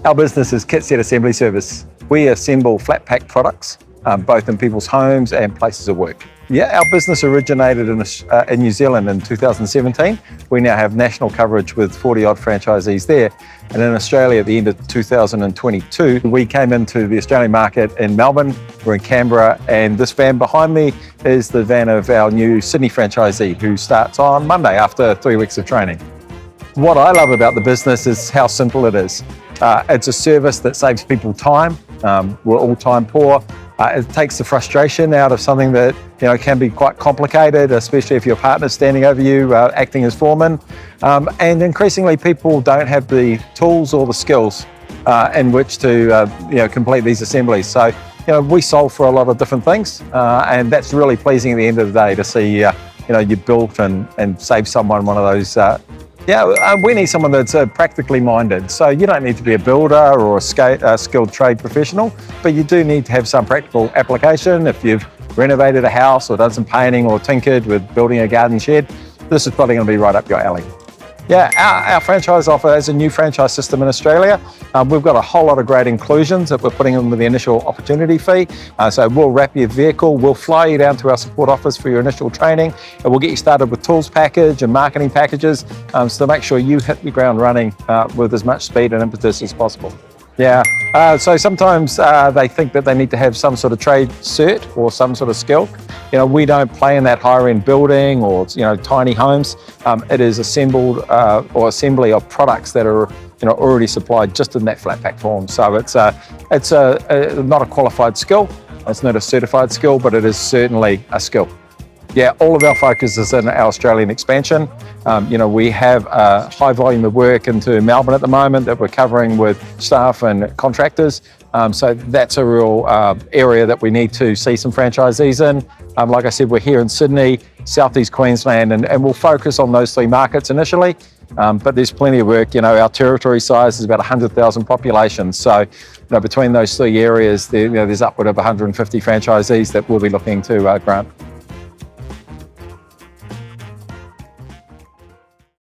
Our business is Kitset Assembly Services. We assemble flat pack products, both in people's homes and places of work. Yeah, our business originated in New Zealand in 2017. We now have national coverage with 40 odd franchisees there. And in Australia at the end of 2022, we came into the Australian market in Melbourne. We're in Canberra, and this van behind me is the van of our new Sydney franchisee who starts on Monday after 3 weeks of training. What I love about the business is how simple it is. It's a service that saves people time. We're all time poor. It takes the frustration out of something that can be quite complicated, especially if your partner's standing over you, acting as foreman. And increasingly, people don't have the tools or the skills in which to complete these assemblies. So we solve for a lot of different things, and that's really pleasing at the end of the day to see you built and save someone one of those. We need someone that's practically minded. So you don't need to be a builder or a skilled trade professional, but you do need to have some practical application. If you've renovated a house or done some painting or tinkered with building a garden shed, this is probably going to be right up your alley. Yeah, our franchise offer is a new franchise system in Australia. We've got a whole lot of great inclusions that we're putting in with the initial opportunity fee. So we'll wrap your vehicle, we'll fly you down to our support office for your initial training, and we'll get you started with tools package and marketing packages, so make sure you hit the ground running with as much speed and impetus as possible. Yeah, so sometimes they think that they need to have some sort of trade cert or some sort of skill. We don't play in that higher end building or tiny homes. It is assembled or assembly of products that are already supplied just in that flat pack form. So it's not a qualified skill. It's not a certified skill, but it is certainly a skill. Yeah, all of our focus is in our Australian expansion. We have a high volume of work into Melbourne at the moment that we're covering with staff and contractors. So that's a real area that we need to see some franchisees in. Like I said, we're here in Sydney, Southeast Queensland, and we'll focus on those 3 markets initially. But there's plenty of work. Our territory size is about 100,000 population. So between those 3 areas, there's upward of 150 franchisees that we'll be looking to grant.